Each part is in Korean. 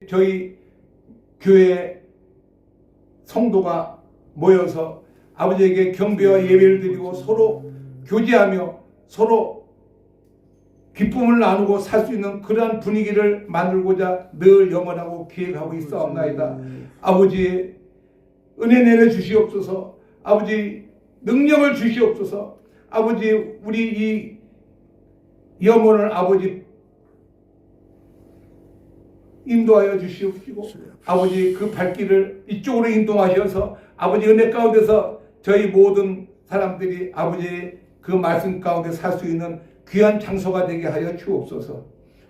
저희 교회 성도가 모여서 아버지에게 경배와 예배를 드리고 서로 교제하며 서로 기쁨을 나누고 살 수 있는 그러한 분위기를 만들고자 늘 영원하고 기획하고 있사옵나이다. 아버지 은혜 내려 주시옵소서. 아버지 능력을 주시옵소서. 아버지 우리 이 영혼을 아버지 인도하여 주시옵시고 아버지 그 발길을 이쪽으로 인도하셔서 아버지 은혜 가운데서 저희 모든 사람들이 아버지 그 말씀 가운데 살 수 있는 귀한 장소가 되게 하여 주옵소서.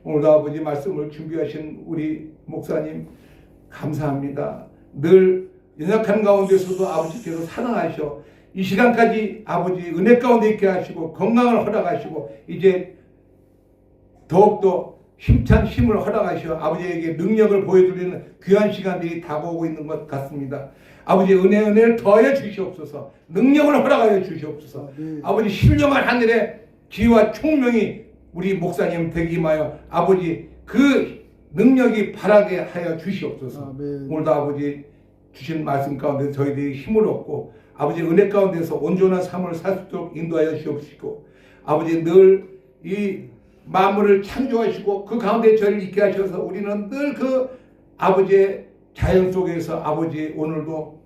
오늘도 아버지 말씀을 준비하신 우리 목사님 감사합니다. 늘 연약한 가운데서도 아버지께서 사랑하셔 이 시간까지 아버지 은혜 가운데 있게 하시고 건강을 허락하시고 이제 더욱더 힘찬 힘을 허락하셔 아버지에게 능력을 보여드리는 귀한 시간들이 다가오고 있는 것 같습니다. 아버지 은혜를 더하여 주시옵소서. 능력을 허락하여 주시옵소서. 아버지 신령한 하늘의 지혜와 총명이 우리 목사님 되기마여 아버지 그 능력이 바라게 하여 주시옵소서. 오늘도 아버지 주신 말씀 가운데 저희들이 힘을 얻고 아버지 은혜 가운데서 온전한 삶을 살 수 있도록 인도하여 주옵시고 아버지 늘 이 만물을 창조하시고 그 가운데 저희를 있게 하셔서 우리는 늘 그 아버지의 자연 속에서 아버지 오늘도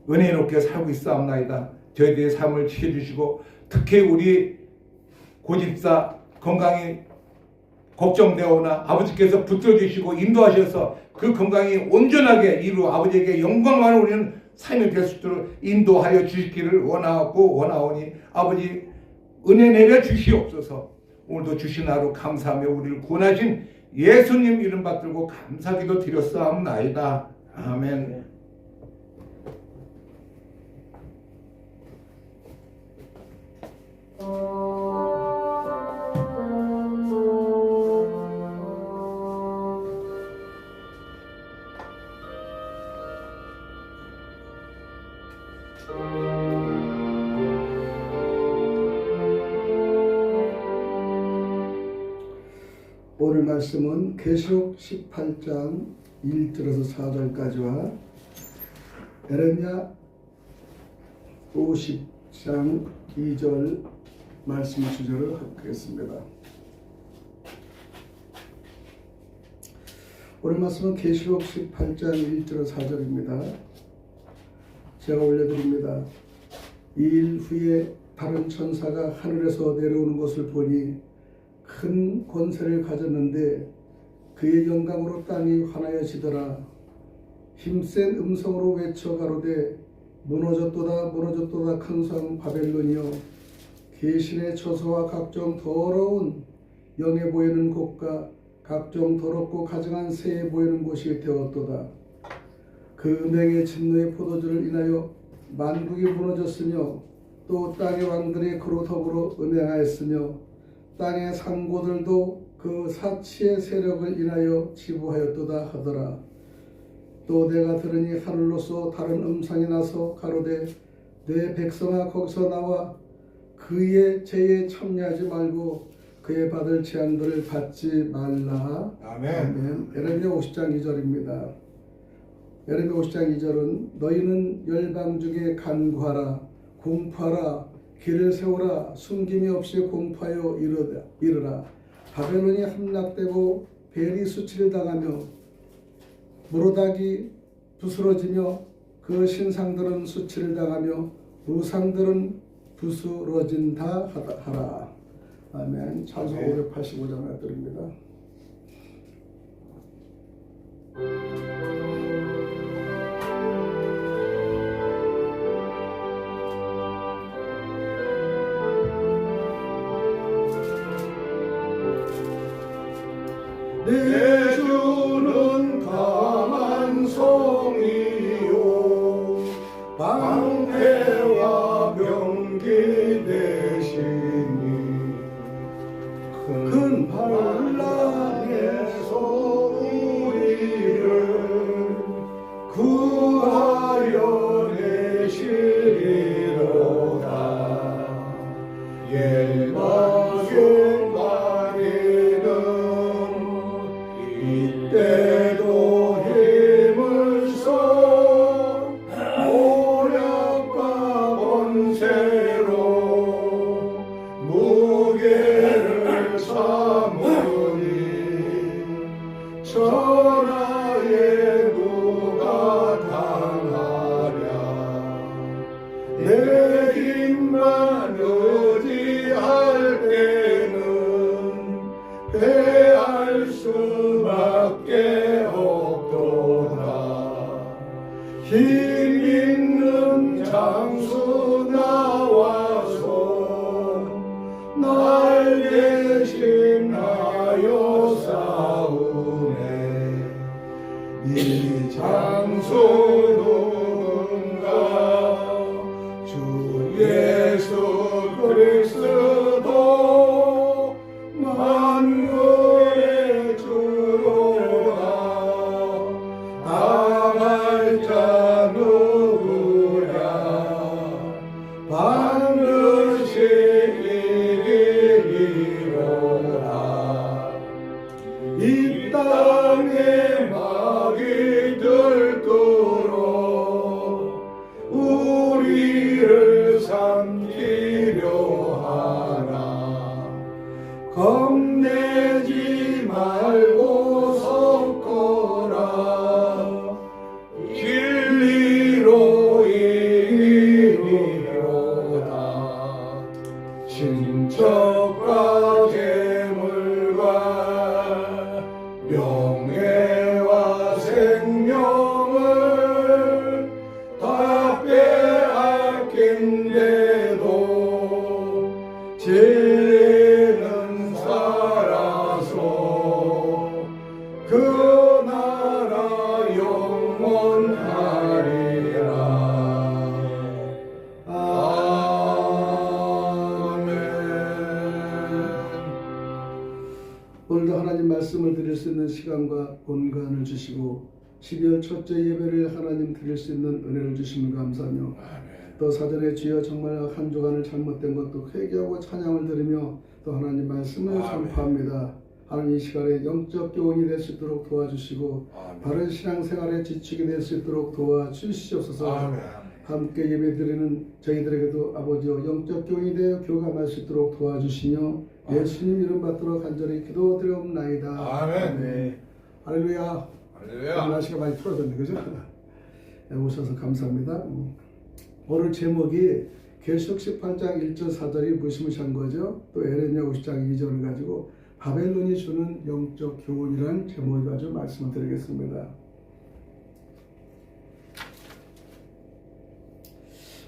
은혜롭게 살고 있사옵나이다. 저희들의 삶을 지켜주시고 특히 우리 고집사 건강이 걱정되오나 아버지께서 붙들어주시고 인도하셔서 그 건강이 온전하게 이루 아버지에게 영광만 우리는 삶이 될 수 있도록 인도하여 주시기를 원하오니 아버지 은혜 내려 주시옵소서. 오늘도 주신 하루 감사하며 우리를 구원하신 예수님 이름 받들고 감사기도 드렸사옵나이다. 아멘. 오늘 말씀은 계시록 18장 1절에서 4절까지와 에레미야 50장 2절 말씀 주제를 하겠습니다. 오늘 말씀은 계시록 18장 1절에서 4절입니다. 제가 올려드립니다. 이 일 후에 다른 천사가 하늘에서 내려오는 것을 보니 큰 권세를 가졌는데 그의 영광으로 땅이 환하여지더라. 힘센 음성으로 외쳐 가로되 무너졌도다 무너졌도다 큰 성 바벨론이여 계신의 처소와 각종 더러운 영에 보이는 곳과 각종 더럽고 가증한 새에 보이는 곳이 되었도다. 그 음행의 진노의 포도주를 인하여 만국이 무너졌으며 또 땅의 왕들이 그로 더불어 음행하였으며 땅의 상고들도 그 사치의 세력을 인하여 지부하였도다 하더라. 또 내가 들으니 하늘로서 다른 음성이 나서 가로되 내 백성아 거기서 나와 그의 죄에 참여하지 말고 그의 받을 재앙들을 받지 말라. 아멘. 에레미야 50장 2절입니다. 에레미야 50장 2절은 너희는 열방 중에 간구하라 공포하라 길을 세우라 숨김이 없이 공포하여 이르라. 바벨론이 함락되고 벨이 수치를 당하며 모로닥이 부스러지며 그 신상들은 수치를 당하며 우상들은 부스러진다 하라. 아멘. 찬송 585장 드립니다. 내 주는 강한 성이요 방패와 병기 되시니 큰 반란 힘 있는 장수 나와서 날 대신하여 싸우네. 이 장수 누군가? 주 예수 그리스도 만국의 주로다. 당할 자 누구랴? 반드시 이기리로다. 이 땅에 막이 들도록 우리를 삼키려 하나. 겁내지 말고 섰거라. 진리로 이기리로다. 친척과 재물과 명예와 생명을 다 빼앗긴데도 죄는 살아서 그 나라 영원하리라. 아멘. 오늘도 하나님 말씀을 드릴 수 있는 시간과 공간을 주시고 12월 첫째 예배를 하나님 드릴 수 있는 은혜를 주시면 감사하며 또 사전에 주여 정말 한 주간을 잘못된 것도 회개하고 찬양을 드리며 또 하나님 말씀을 선포합니다. 하나님 이 시간에 영적 교훈이 될 수 있도록 도와주시고 바른 신앙생활에 지치게 될 수 있도록 도와주시옵소서. 함께 예배드리는 저희들에게도 아버지여 영적 교훈이 되어 교감할 수 있도록 도와주시며 예수님 이름 받도록 간절히 기도드리옵나이다. 아멘. 할렐루야. 할렐루야. 날씨가 많이 풀어졌네, 그죠? 네, 오셔서 감사합니다. 오늘 제목이 계시록 18장 1절 4절이 무시무시한 거죠. 또 에레미야 50장 2절을 가지고 바벨론이 주는 영적 교훈이라는 제목을 가지고 말씀을 드리겠습니다.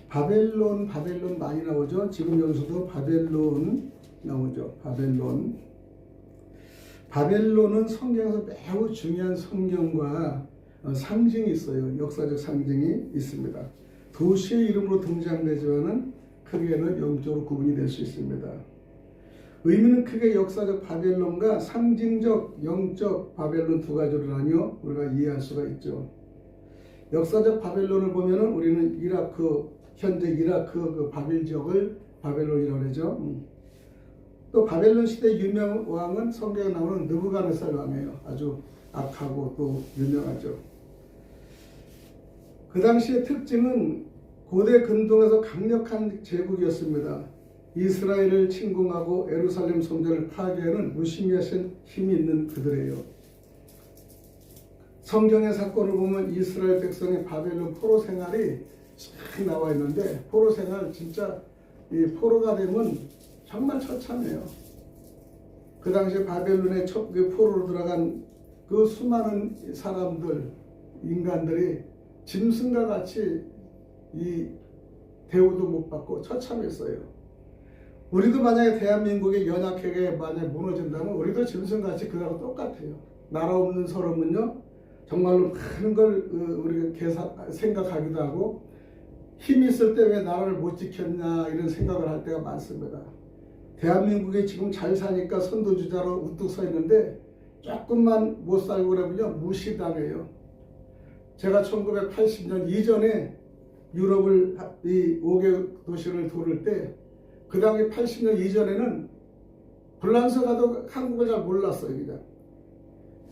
바벨론 많이 나오죠. 지금 여기서도 바벨론 나오죠. 바벨론은 성경에서 매우 중요한 성경과 상징이 있어요. 역사적 상징이 있습니다. 도시의 이름으로 등장되지만은 크게는 영적으로 구분이 될 수 있습니다. 의미는 크게 역사적 바벨론과 상징적 영적 바벨론 두 가지로 나뉘어 우리가 이해할 수가 있죠. 역사적 바벨론을 보면은 우리는 현재 이라크 그 바빌 지역을 바벨론이라고 하죠. 또 바벨론 시대 유명 왕은 성경에 나오는 느부갓네살 왕이에요. 아주 악하고 또 유명하죠. 그 당시의 특징은 고대 근동에서 강력한 제국이었습니다. 이스라엘을 침공하고 예루살렘 성전을 파괴하는 무시무시한 힘이 있는 그들이에요. 성경의 사건을 보면 이스라엘 백성의 바벨론 포로 생활이 쫙 나와 있는데 포로 생활 진짜 이 포로가 되면 정말 처참해요. 그 당시에 바벨론에 포로로 들어간 그 수많은 사람들, 인간들이 짐승과 같이 이 대우도 못 받고 처참했어요. 우리도 만약에 대한민국의 연약하게 만약에 무너진다면 우리도 짐승같이 그거하고 똑같아요. 나라 없는 서름은요 정말로 많은 걸 우리가 생각하기도 하고 힘이 있을 때 왜 나라를 못 지켰냐 이런 생각을 할 때가 많습니다. 대한민국이 지금 잘 사니까 선도주자로 우뚝 서 있는데 조금만 못 살고 그러면요 무시당해요. 제가 1980년 이전에 유럽을 이 5개 도시를 도를 때 그 당시 80년 이전에는 불란서 가도 한국을 잘 몰랐어요. 그냥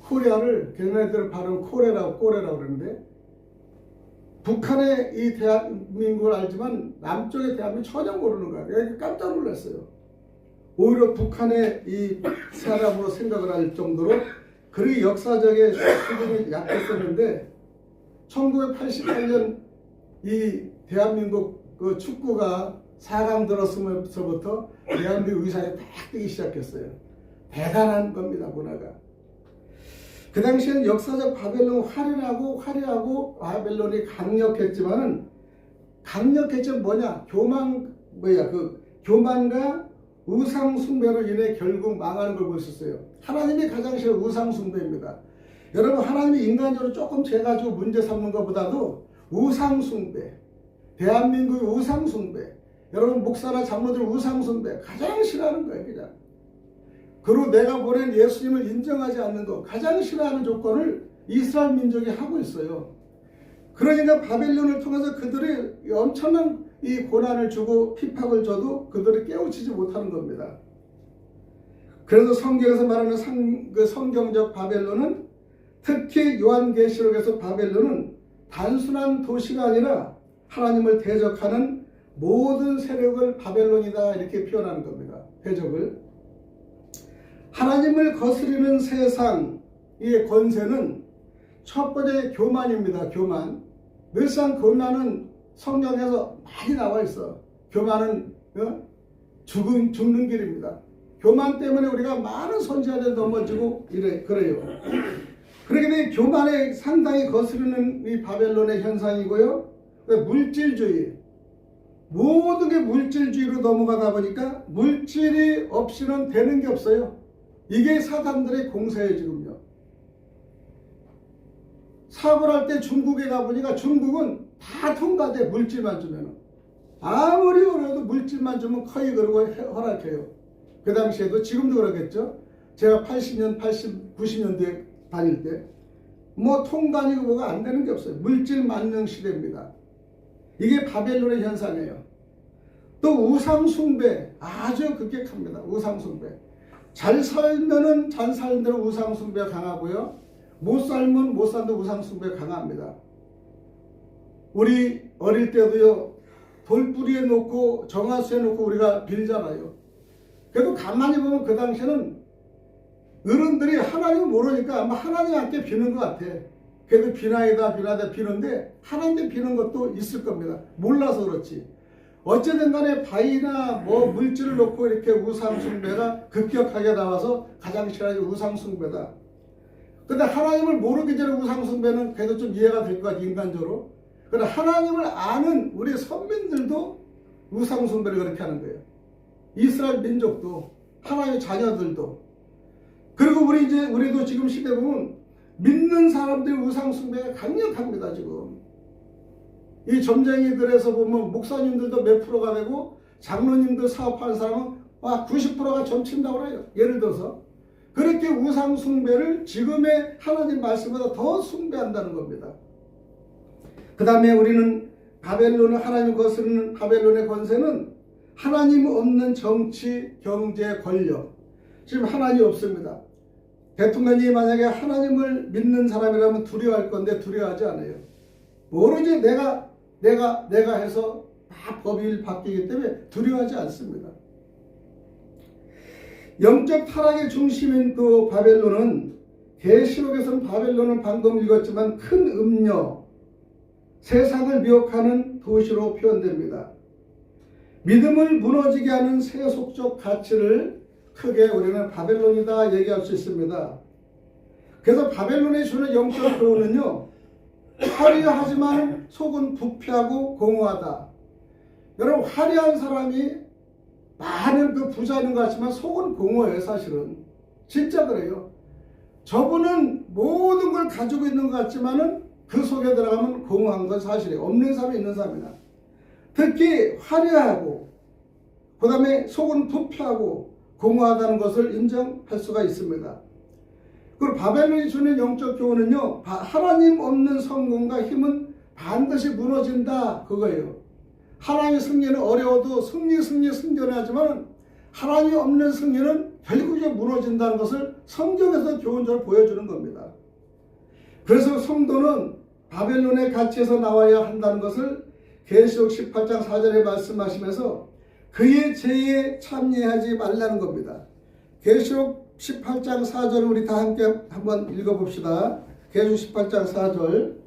코리아를 걔네들 발음 꼬레라고 그러는데 북한의 이 대한민국을 알지만 남쪽의 대한민국 전혀 모르는 거예요. 깜짝 놀랐어요. 오히려 북한의 이 사람으로 생각을 할 정도로 그리 역사적인 수준이 약했었는데 1988년 이 대한민국 그 축구가 4강 들었으면서부터 대한민국 위상이 딱 뜨기 시작했어요. 대단한 겁니다, 문화가. 그 당시에는 역사적 바벨론 화려하고 바벨론이 강력했지만 뭐냐? 교만과 우상 숭배로 인해 결국 망하는 걸 보셨어요. 하나님이 가장 싫은 우상 숭배입니다. 여러분, 하나님이 인간적으로 조금 재가지고 문제 삼는 것보다도 우상 숭배, 대한민국의 우상 숭배, 여러분 목사나 장로들 우상 숭배 가장 싫어하는 거예요. 그냥. 그리고 내가 보낸 예수님을 인정하지 않는 것, 가장 싫어하는 조건을 이스라엘 민족이 하고 있어요. 그러니까 바벨론을 통해서 그들이 엄청난 이 고난을 주고 핍박을 줘도 그들이 깨우치지 못하는 겁니다. 그래서 성경에서 말하는 그 성경적 바벨론은, 특히 요한계시록에서 바벨론은 단순한 도시가 아니라 하나님을 대적하는 모든 세력을 바벨론이다 이렇게 표현하는 겁니다. 대적을. 하나님을 거스리는 세상의 권세는 첫 번째 교만입니다. 교만. 늘상 교만은 성경에서 많이 나와 있어. 교만은 죽는 길입니다. 교만 때문에 우리가 많은 선지자들 넘어지고 그래요. 그렇게 되면 교만에 상당히 거스르는 이 바벨론의 현상이고요. 물질주의. 모든 게 물질주의로 넘어가다 보니까 물질이 없이는 되는 게 없어요. 이게 사단들의 공세예요, 지금요. 사업을 할 때 중국에 가보니까 중국은 다 통과돼, 물질만 주면. 아무리 어려도 물질만 주면 커이 그러고 허락해요. 그 당시에도 지금도 그러겠죠. 제가 80년, 90년대에 다닐 때 뭐 통관이고 뭐가 안 되는 게 없어요. 물질 만능 시대입니다. 이게 바벨론의 현상이에요. 또 우상숭배 아주 급격합니다. 우상숭배. 잘 살면은 잘 사는 대로 우상숭배가 강하고요. 못 살면 못 산다 우상숭배가 강합니다. 우리 어릴 때도요, 돌뿌리에 놓고 정화수에 놓고 우리가 빌잖아요. 그래도 가만히 보면 그 당시에는 어른들이 하나님을 모르니까 아마 하나님한테 비는 것 같아. 그래도 비나이다 비는데 하나님께 비는 것도 있을 겁니다. 몰라서 그렇지. 어쨌든 간에 바위나 뭐 물질을 놓고 이렇게 우상숭배가 급격하게 나와서 가장 싫어하는 우상숭배다. 근데 하나님을 모르기 전에 우상숭배는 그래도 좀 이해가 될 것 같아, 인간적으로. 그런데 하나님을 아는 우리 선민들도 우상숭배를 그렇게 하는 거예요. 이스라엘 민족도, 하나님의 자녀들도. 그리고 우리도 지금 시대 보면 믿는 사람들의 우상숭배가 강력합니다, 지금. 이 점쟁이들에서 보면 목사님들도 몇 프로가 되고 장로님들 사업하는 사람은 90%가 점친다고 해요. 예를 들어서. 그렇게 우상숭배를 지금의 하나님 말씀보다 더 숭배한다는 겁니다. 그 다음에 우리는 바벨론을 하나님 거스르는 바벨론의 권세는 하나님 없는 정치, 경제, 권력. 지금 하나님 없습니다. 대통령이 만약에 하나님을 믿는 사람이라면 두려워할 건데 두려워하지 않아요. 모르지 내가 해서 다 법이 바뀌기 때문에 두려워하지 않습니다. 영적 타락의 중심인 그 바벨론은, 계시록에서는 바벨론은 방금 읽었지만 큰 음녀, 세상을 미혹하는 도시로 표현됩니다. 믿음을 무너지게 하는 세속적 가치를 크게 우리는 바벨론이다 얘기할 수 있습니다. 그래서 바벨론이 주는 영적 교훈은요, 화려하지만 속은 부패하고 공허하다. 여러분, 화려한 사람이 많은 그 부자인 것 같지만 속은 공허해요, 사실은. 진짜 그래요. 저분은 모든 걸 가지고 있는 것 같지만은 그 속에 들어가면 공허한 건 사실이에요. 없는 사람이 있는 사람이다. 특히 화려하고 그 다음에 속은 부패하고 공허하다는 것을 인정할 수가 있습니다. 그리고 바벨론이 주는 영적 교훈은요, 하나님 없는 성공과 힘은 반드시 무너진다, 그거예요. 하나님의 승리는 어려워도 승리는 하지만 하나님 없는 승리는 결국에 무너진다는 것을 성경에서 교훈적으로 보여주는 겁니다. 그래서 성도는 바벨론의 가치에서 나와야 한다는 것을 계시록 18장 4절에 말씀하시면서 그의 죄에 참여하지 말라는 겁니다. 계시록 18장 4절을 우리 다 함께 한번 읽어봅시다. 계시록 18장 4절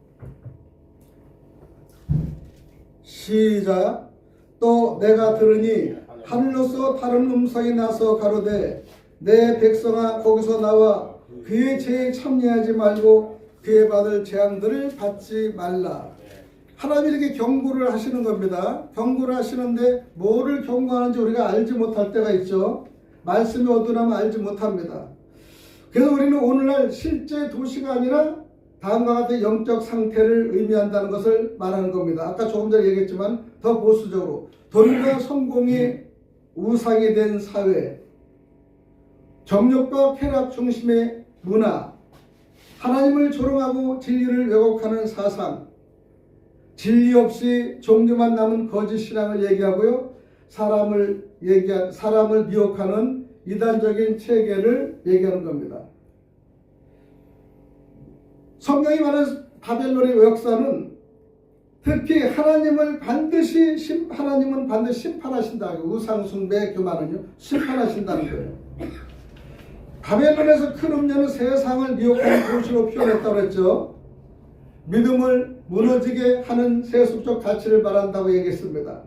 시작. 또 내가 들으니 하늘로서 다른 음성이 나서 가로되 내 백성아 거기서 나와 그의 죄에 참여하지 말고 그의 받을 재앙들을 받지 말라. 하나님이 이렇게 경고를 하시는 겁니다. 경고를 하시는데 뭐를 경고하는지 우리가 알지 못할 때가 있죠. 말씀이 어두나면 알지 못합니다. 그래서 우리는 오늘날 실제 도시가 아니라 다음과 같은 영적 상태를 의미한다는 것을 말하는 겁니다. 아까 조금 전에 얘기했지만 더 보수적으로 돈과 성공이 우상이 된 사회, 정욕과 쾌락 중심의 문화, 하나님을 조롱하고 진리를 왜곡하는 사상, 진리 없이 종교만 남은 거짓 신앙을 얘기하고요. 사람을 미혹하는 이단적인 체계를 얘기하는 겁니다. 성경이 말하는 바벨론의 역사는 특히 하나님은 반드시 심판하신다. 우상 숭배 교만은요 심판하신다는 거예요. 바벨론에서 큰 음녀는 세상을 미혹하는 도시로 표현했다고 했죠. 믿음을 무너지게 하는 세속적 가치를 말한다고 얘기했습니다.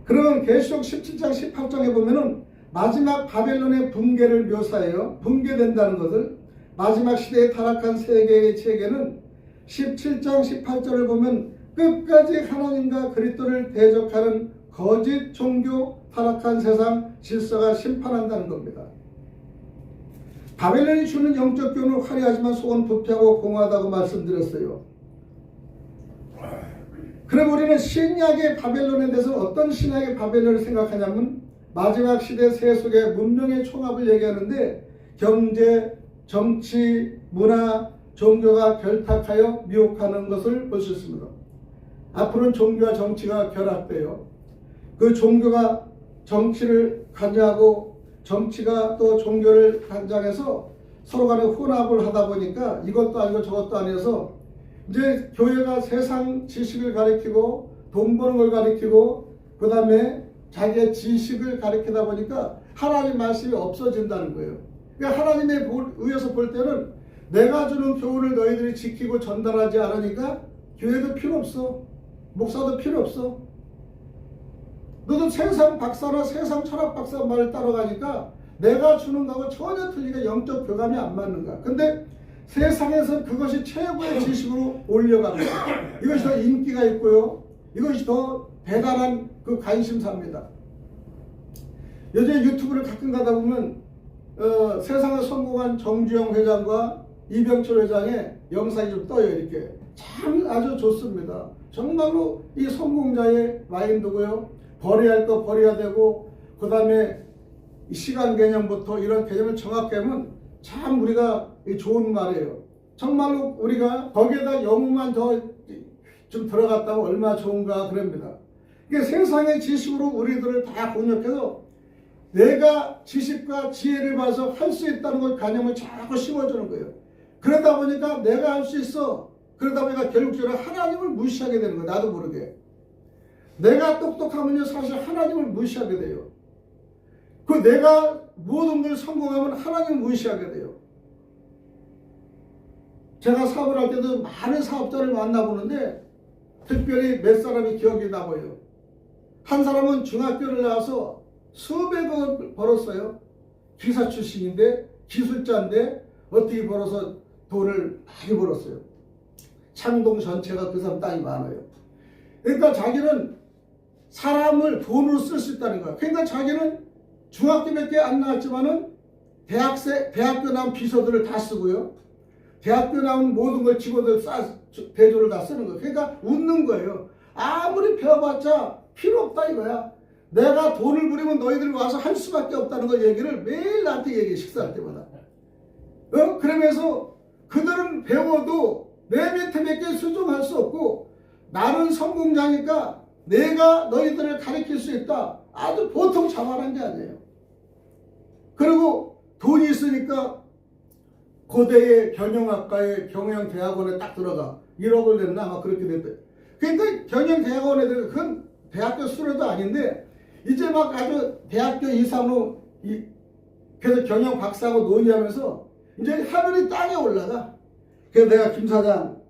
그러면 계시록 17장 18장에 보면은 마지막 바벨론의 붕괴를 묘사해요. 붕괴된다는 것을. 마지막 시대에 타락한 세계의 체계는 17장 18절을 보면 끝까지 하나님과 그리스도를 대적하는 거짓 종교, 타락한 세상 질서가 심판한다는 겁니다. 바벨론이 주는 영적 교훈은 화려하지만 속은 부패하고 공허하다고 말씀드렸어요. 그럼 우리는 신약의 바벨론에 대해서 어떤 신약의 바벨론을 생각하냐면 마지막 시대 세속의 문명의 총합을 얘기하는데 경제, 정치, 문화, 종교가 결탁하여 미혹하는 것을 볼 수 있습니다. 앞으로는 종교와 정치가 결합돼요. 그 종교가 정치를 관여하고 정치가 또 종교를 관장해서 서로 간에 혼합을 하다 보니까 이것도 아니고 저것도 아니어서 이제 교회가 세상 지식을 가리키고 돈 버는 걸 가리키고 그 다음에 자기의 지식을 가리키다 보니까 하나님 말씀이 없어진다는 거예요. 그러니까 하나님에 의해서 볼 때는 내가 주는 교훈을 너희들이 지키고 전달하지 않으니까 교회도 필요 없어. 목사도 필요 없어. 너도 세상 박사나 세상 철학 박사 말을 따라가니까 내가 주는 거하고 전혀 틀리게 영적 교감이 안 맞는 거야. 근데 세상에서 그것이 최고의 지식으로 올려갑니다. 이것이 더 인기가 있고요. 이것이 더 대단한 그 관심사입니다. 요즘 유튜브를 가끔 가다 보면 세상에 성공한 정주영 회장과 이병철 회장의 영상이 좀 떠요. 이렇게 참 아주 좋습니다. 정말로 이 성공자의 마인드고요. 버려야 할 거 버려야 되고 그 다음에 시간 개념부터 이런 개념을 정확히 하면 참 우리가 좋은 말이에요. 정말로 우리가 거기에다 영웅만 더 좀 들어갔다면 얼마나 좋은가 그럽니다. 그러니까 세상의 지식으로 우리들을 다 공략해서 내가 지식과 지혜를 봐서 할 수 있다는 걸 개념을 자꾸 심어주는 거예요. 그러다 보니까 내가 할 수 있어. 그러다 보니까 결국적으로 하나님을 무시하게 되는 거예요. 나도 모르게. 내가 똑똑하면요 사실 하나님을 무시하게 돼요. 그 내가 모든 걸 성공하면 하나님을 무시하게 돼요. 제가 사업을 할 때도 많은 사업자를 만나보는데 특별히 몇 사람이 기억이 남아요. 한 사람은 중학교를 나와서 수백억을 벌었어요. 기사 출신인데 기술자인데 어떻게 벌어서 돈을 많이 벌었어요. 창동 전체가 그 사람 땅이 많아요. 그러니까 자기는 사람을 돈으로 쓸 수 있다는 거야. 그러니까 자기는 중학교밖에 안 나왔지만은 대학교 나온 비서들을 다 쓰고요. 대학교 나온 모든 걸 직원들 대조를 다 쓰는 거예요. 그러니까 웃는 거예요. 아무리 배워봤자 필요 없다 이거야. 내가 돈을 부리면 너희들 와서 할 수밖에 없다는 거 얘기를 매일 나한테 얘기해. 식사할 때마다. 그러면서 그들은 배워도 내 밑에밖에 수정할 수 없고 나는 성공자니까 내가 너희들을 가르칠 수 있다. 아주 보통 자만한 게 아니에요. 그리고 돈이 있으니까 고대의 경영학과의 경영대학원에 딱 들어가. 1억을 냈나 아마 그렇게 됐대. 그러니까 경영대학원에 들어가. 그건 대학교 수료도 아닌데 이제 막 아주 대학교 이상으로 그래서 경영 박사하고 논의하면서 이제 하늘이 땅에 올라가. 그래서 내가 김 사장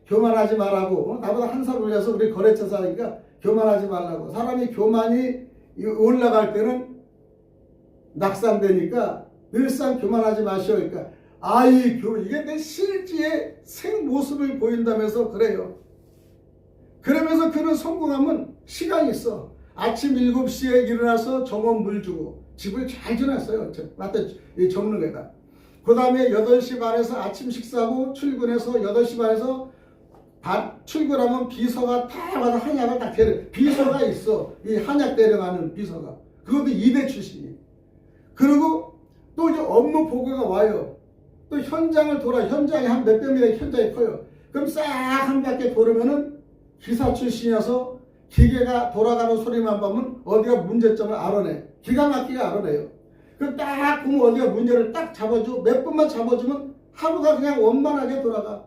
교만하지 말라고 나보다 한 살 올려서 우리 거래처사니까 교만하지 말라고. 사람이 교만이 올라갈 때는 낙산되니까 늘상 교만하지 마시오. 그러니까 이게 내 실제의 생모습을 보인다면서 그래요. 그러면서 그런 성공하면 시간이 있어. 아침 7시에 일어나서 정원 물 주고 집을 잘 지났어요. 맞다, 적는 거다. 그 다음에 8시 반에서 아침 식사하고 출근해서 8시 반에서 출근하면 비서가 다 와서 한약을 딱 데려. 비서가 있어. 이 한약 데려가는 비서가. 그것도 2대 출신이. 그리고 또 이제 업무 보고가 와요. 또 현장을 현장이 한 몇백 미터 현장이 커요. 그럼 싹 한 바퀴 돌으면은 기사 출신이어서 기계가 돌아가는 소리만 보면 어디가 문제점을 알아내. 기가 막히게 알아내요. 그럼 딱 보면 어디가 문제를 딱 잡아주고 몇 번만 잡아주면 하루가 그냥 원만하게 돌아가.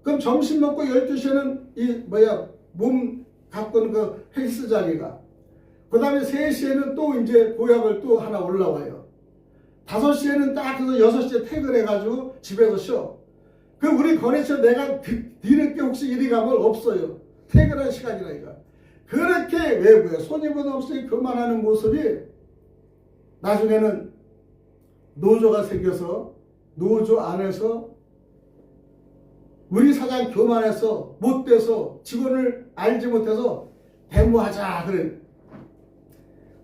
그럼 점심 먹고 12시에는 몸 가꾸는 그 헬스장이가. 그 다음에 3시에는 또 이제 보약을 또 하나 올라와요. 5시에는 딱 그래서 6시에 퇴근해가지고 집에서 쉬어. 그럼 우리 거래처 내가 뒤늦게 혹시 이리 가면 없어요. 퇴근할 시간이라니까. 그렇게 외부에 손님은 없이 교만하는 모습이 나중에는 노조가 생겨서 노조 안에서 우리 사장 교만해서 못돼서 직원을 알지 못해서 데모하자 그래.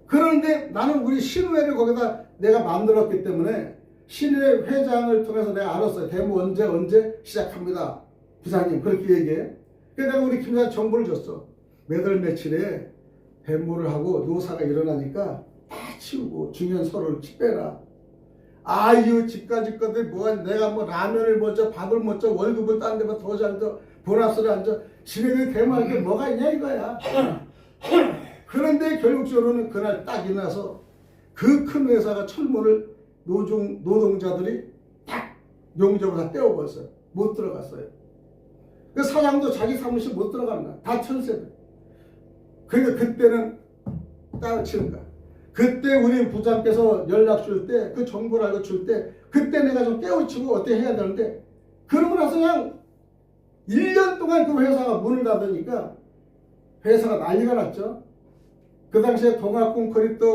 그런데 나는 우리 신우회를 거기다 내가 만들었기 때문에 신우회 회장을 통해서 내가 알았어요. 데모 언제 시작합니다. 부장님 그렇게 얘기해. 그래서 내가 우리 김사장 정보를 줬어. 몇 월 며칠에 데모를 하고 노사가 일어나니까 다 치우고 중요한 서로를 빼라. 이 집까지 것들 내가 라면을 먼저 밥을 먼저 월급을 딴 데만 더 잘 줘 보너스를 안 줘. 지네들 데모할 게 뭐가 있냐 이거야. 그런데 결국적으로는 그날 딱 일어나서 그 큰 회사가 철문을 노동자들이 딱 용접을 다 떼어버렸어요. 못 들어갔어요. 그 사장도 자기 사무실 못 들어가는 거야. 다 철새. 그러니까 그때는 땅을 치는 거야. 그때 우리 부장께서 연락 줄 때, 그 정보를 알고 줄 때, 그때 내가 좀 깨우치고 어떻게 해야 되는데, 그러고 나서 그냥 1년 동안 그 회사가 문을 닫으니까 회사가 난리가 났죠. 그 당시에 동학콘크리트,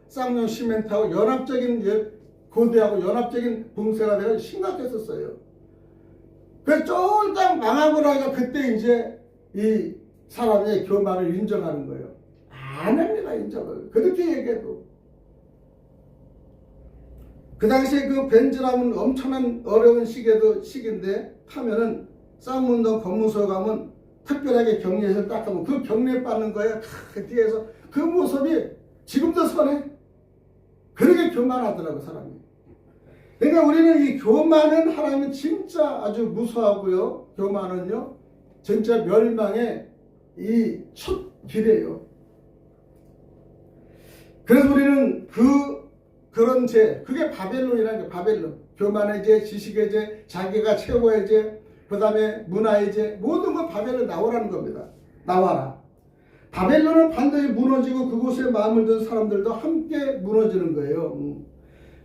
쌍용 시멘트하고 연합적인 고대하고 연합적인 붕괴가 되어 심각했었어요. 그래서 쫄딱 망하고 나니까 그때 이제 이 사람의 교만을 인정하는 거예요. 안 합니다, 인정을. 그렇게 얘기해도. 그 당시에 그 벤즈라면 엄청난 어려운 시기인데 하면은 쌍문동 검문소에 가면 특별하게 격리해서 딱 하면 그 격리에 빠는 거예요. 그 뒤에서 그 모습이 지금도 선해. 그렇게 교만하더라고, 사람이. 그러니까 우리는 이 교만은 하나님은 진짜 아주 무서워하고요. 교만은요, 진짜 멸망의 이 첫 길이에요. 그래서 우리는 그런 그게 바벨론이라는 게 바벨론. 교만의 죄, 지식의 죄, 자기가 최고의 죄, 그 다음에 문화의 죄, 모든 거 바벨론 나오라는 겁니다. 나와라. 바벨론은 반드시 무너지고 그곳에 마음을 든 사람들도 함께 무너지는 거예요.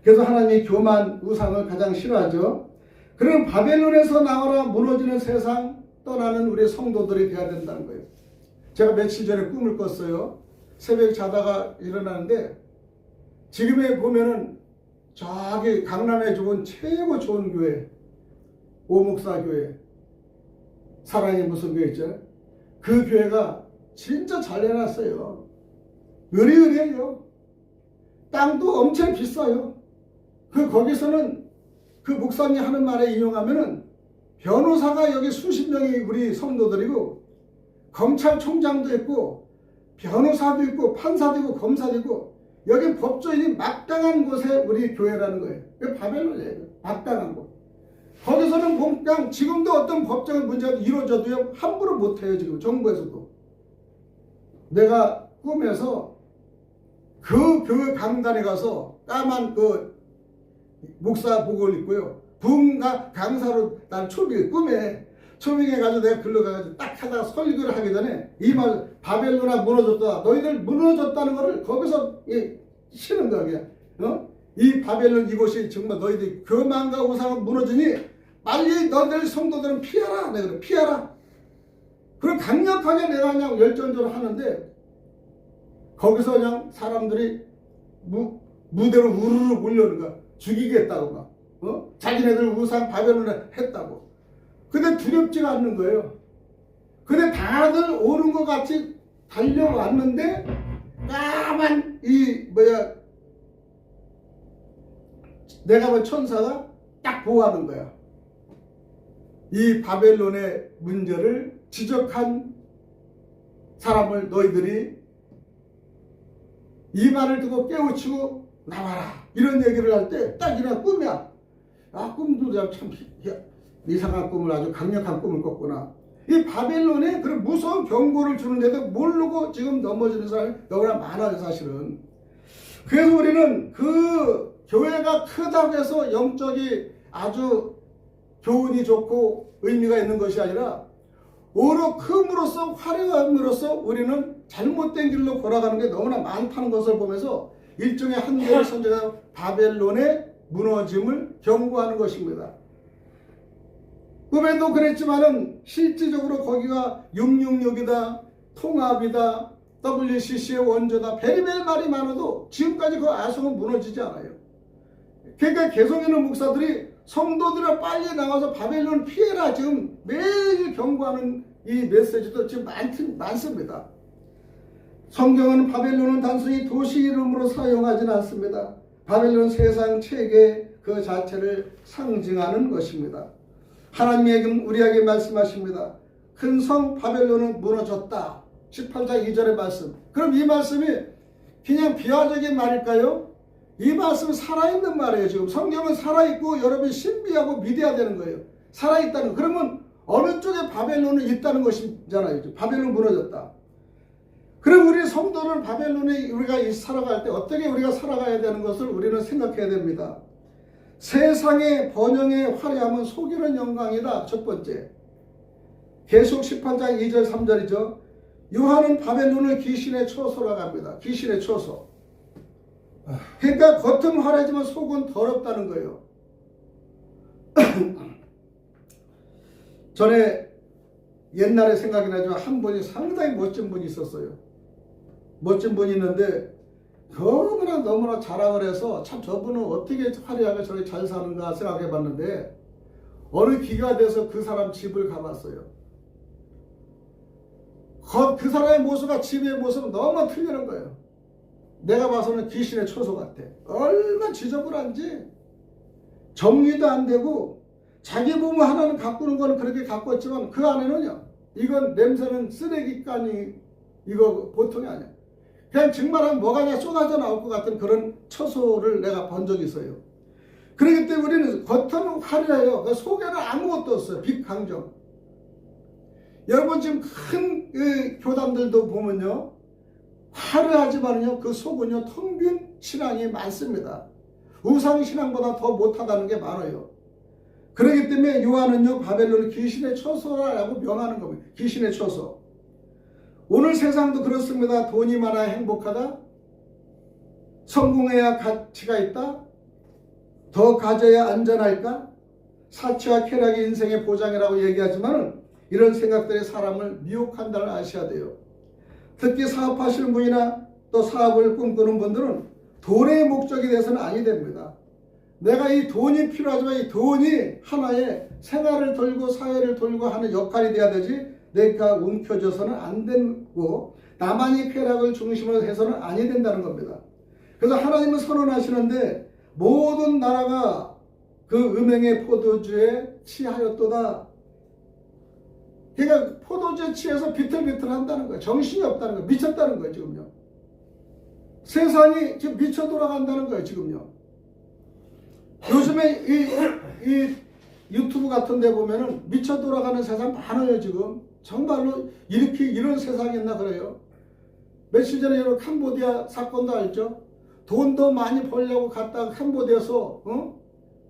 그래서 하나님이 교만, 우상을 가장 싫어하죠. 그럼 바벨론에서 나와라 무너지는 세상 떠나는 우리 성도들이 되어야 된다는 거예요. 제가 며칠 전에 꿈을 꿨어요. 새벽에 자다가 일어나는데 지금에 보면은 저기 강남에 죽은 최고 좋은 교회 오목사 교회 사랑의 무슨 교회 있죠? 그 교회가 진짜 잘 해놨어요. 으리으리해요. 땅도 엄청 비싸요. 거기서는 그 목사님 하는 말에 인용하면은 변호사가 여기 수십 명이 우리 성도들이고 검찰총장도 있고 변호사도 있고 판사도 있고 검사도 있고 여기 법조인이 막강한 곳에 우리 교회라는 거예요. 이게 바벨론이에요. 막강한 곳. 거기서는 그냥 지금도 어떤 법적인 문제가 이루어져도요 함부로 못해요. 지금 정부에서도. 내가 꿈에서 그 교회 강단에 가서 까만 그 목사복을 입고요. 부흥가 강사로 난 꿈에 초빙해가지고 내가 글로 가가지고 딱 하다가 설교를 하기 전에 이 말 바벨론아 무너졌다. 너희들 무너졌다는 거를 거기서 치는 거야 그냥. 이 바벨론 이곳이 정말 너희들 교만과 우상은 무너지니 빨리 너희들 성도들은 피하라. 내가 그래 피하라. 그리고 강력하게 내가 그냥 열정적으로 하는데 거기서 그냥 사람들이 무대로 우르르 몰려오는 거야. 죽이겠다고 막 자기네들 우상 바벨론을 했다고. 근데 두렵지가 않는 거예요. 근데 다들 오는 것 같이 달려왔는데 까만 내가 본 천사가 딱 보호하는 거야. 이 바벨론의 문제를 지적한 사람을 너희들이 이 말을 듣고 깨우치고 나와라. 이런 얘기를 할 때 딱 이런 꿈이야. 아, 꿈도 참 이상한 꿈을, 아주 강력한 꿈을 꿨구나. 이 바벨론에 그런 무서운 경고를 주는데도 모르고 지금 넘어지는 사람이 너무나 많아요, 사실은. 그래서 우리는 그 교회가 크다고 해서 영적이 아주 교훈이 좋고 의미가 있는 것이 아니라 오로 큼으로써 화려함으로써 우리는 잘못된 길로 걸어가는 게 너무나 많다는 것을 보면서 일종의 한계를 선정해서 바벨론의 무너짐을 경고하는 것입니다. 꿈에도 그랬지만은 실질적으로 거기가 666이다, 통합이다, WCC의 원조다, 베리벨 말이 많아도 지금까지 그 아성은 무너지지 않아요. 그러니까 개성있는 목사들이 성도들을 빨리 나가서 바벨론 피해라 지금 매일 경고하는 이 메시지도 지금 많습니다. 성경은 바벨론은 단순히 도시 이름으로 사용하지는 않습니다. 바벨론 세상 체계 그 자체를 상징하는 것입니다. 하나님이 우리에게 말씀하십니다. 큰 성 바벨론은 무너졌다. 18장 2절의 말씀. 그럼 이 말씀이 그냥 비하적인 말일까요? 이 말씀은 살아있는 말이에요. 지금 성경은 살아있고 여러분이 신비하고 믿어야 되는 거예요. 살아있다는. 그러면 어느 쪽에 바벨론은 있다는 것이잖아요. 바벨론 무너졌다. 그럼 우리 성도는 바벨론에 우리가 살아갈 때 어떻게 우리가 살아가야 되는 것을 우리는 생각해야 됩니다. 세상의 번영의 화려함은 속이는 영광이다. 첫 번째. 계속 18장 2절 3절이죠. 요한은 바벨론을 귀신의 초소라고 합니다. 귀신의 초소. 그러니까 겉은 화려하지만 속은 더럽다는 거예요. 전에 옛날에 생각이 나지만 한 분이 상당히 멋진 분이 있었어요. 멋진 분이 있는데 너무나 자랑을 해서 참 저분은 어떻게 화려하게 저렇게 잘 사는가 생각해 봤는데 어느 기가 돼서 그 사람 집을 가봤어요. 그 사람의 모습과 집의 모습은 너무 틀리는 거예요. 내가 봐서는 귀신의 초소 같아. 얼마나 지저분한지 정리도 안 되고 자기 몸을 하나는 가꾸는 거는 그렇게 가꿨지만 그 안에는요. 이건 냄새는 쓰레기간이 이거 보통이 아니야. 그냥 정말하면 뭐가 쏟아져 나올 것 같은 그런 처소를 내가 본 적이 있어요. 그렇기 때문에 우리는 겉은 화려해요. 그 속에는 아무것도 없어요. 빛강정. 여러분 지금 큰 교단들도 보면요. 화려하지만요. 그 속은요. 텅 빈 신앙이 많습니다. 우상신앙보다 더 못하다는 게 많아요. 그렇기 때문에 요한은요. 바벨론을 귀신의 처소라고 명하는 겁니다. 귀신의 처소. 오늘 세상도 그렇습니다. 돈이 많아야 행복하다. 성공해야 가치가 있다. 더 가져야 안전할까? 사치와 쾌락이 인생의 보장이라고 얘기하지만 이런 생각들이 사람을 미혹한다는 아셔야 돼요. 특히 사업하시는 분이나 또 사업을 꿈꾸는 분들은 돈의 목적이 돼서는 아니 됩니다. 내가 이 돈이 필요하지만 이 돈이 하나의 생활을 돌고 사회를 돌고 하는 역할이 돼야 되지 내가 움켜져서는 안 되고 나만이 쾌락을 중심으로 해서는 아니 된다는 겁니다. 그래서 하나님은 선언하시는데 모든 나라가 그 음행의 포도주에 취하였도다. 그러니까 포도주에 취해서 비틀비틀 한다는 거예요. 정신이 없다는 거예요. 미쳤다는 거예요. 지금요. 세상이 지금 미쳐 돌아간다는 거예요. 지금요. 요즘에 이 유튜브 같은 데 보면은 미쳐 돌아가는 세상 많아요. 지금 정말로 이렇게 이런 세상이 있나 그래요. 며칠 전에 여러분 캄보디아 사건도 알죠? 돈도 많이 벌려고 갔다가 캄보디아에서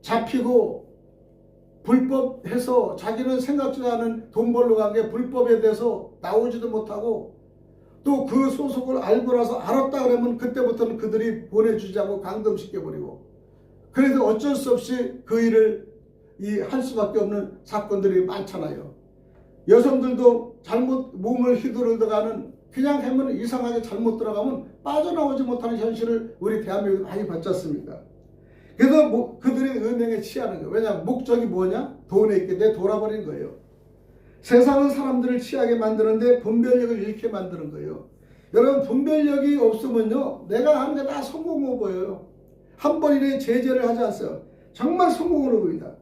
잡히고 불법해서 자기는 생각지도 않은 돈 벌러 간 게 불법에 대해서 나오지도 못하고 또 그 소속을 알고 나서 알았다 그러면 그때부터는 그들이 보내주지 않고 감금시켜버리고 그래도 어쩔 수 없이 그 일을 할 수밖에 없는 사건들이 많잖아요. 여성들도 잘못 몸을 휘두르다가는 그냥 하면 이상하게 잘못 들어가면 빠져나오지 못하는 현실을 우리 대한민국에 많이 봤지 않습니까? 그래서 그들이 음행에 취하는 거예요. 왜냐하면 목적이 뭐냐? 돈에 있게 내 돌아버린 거예요. 세상은 사람들을 취하게 만드는데 분별력을 잃게 만드는 거예요. 여러분 분별력이 없으면요 내가 하는 게 다 성공으로 보여요. 한 번 이내 제재를 하지 않어요. 정말 성공으로 보인다.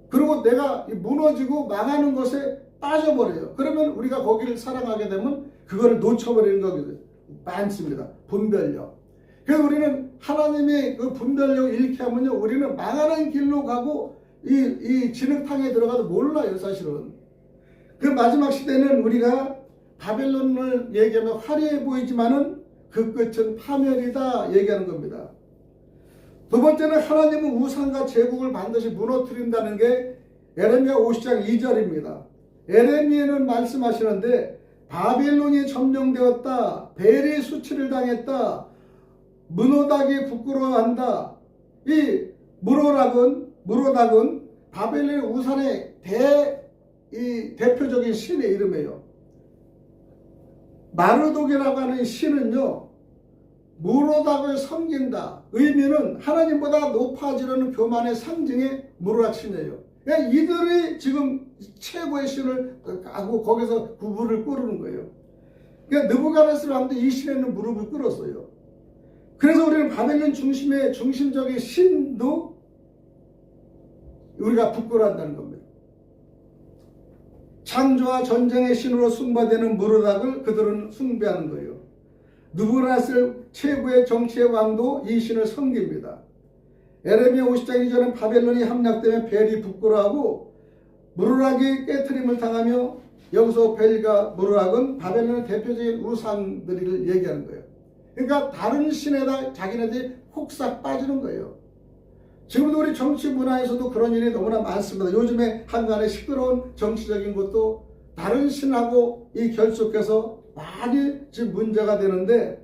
그리고 내가 무너지고 망하는 것에 빠져버려요. 그러면 우리가 거기를 사랑하게 되면 그거를 놓쳐버리는 거거든요. 많습니다. 분별력. 그래서 우리는 하나님의 그 분별력을 잃게 하면요 우리는 망하는 길로 가고 이 진흙탕에 들어가도 몰라요 사실은. 그 마지막 시대는 우리가 바벨론을 얘기하면 화려해 보이지만은 그 끝은 파멸이다 얘기하는 겁니다. 두 번째는 하나님은 우상과 제국을 반드시 무너뜨린다는 게 에레미야 50장 2절입니다. 에레미야는 말씀하시는데 바벨론이 점령되었다. 벨이 수치를 당했다. 문호닥이 부끄러워한다. 이 무로닥은 바벨론 우상의 대표적인 신의 이름이에요. 마르독이라고 하는 신은요 무로닥을 섬긴다. 의미는 하나님보다 높아지려는 교만의 상징의 무로닥 신이에요. 그러니까 이들이 지금 최고의 신을 하고 거기서 무릎을 꿇는 거예요. 그러니까 느부갓네살 왕도 이 신에는 무릎을 꿇었어요. 그래서 우리는 바벨론 중심적인 신도 우리가 부끄러워한다는 겁니다. 창조와 전쟁의 신으로 숭배되는 무로닥을 그들은 숭배하는 거예요. 느부갓네살 최고의 정치의 왕도 이 신을 섬깁니다. 에레미야 50장 이전에 바벨론이 함락되면 벨이 부끄러워하고 무로닥이 깨트림을 당하며 여기서 벨과 무로닥은 바벨론의 대표적인 우상들을 얘기하는 거예요. 그러니까 다른 신에다 자기네들이 혹싹 빠지는 거예요. 지금도 우리 정치 문화에서도 그런 일이 너무나 많습니다. 요즘에 한간에 시끄러운 정치적인 것도 다른 신하고 이 결속해서 많이 지금 문제가 되는데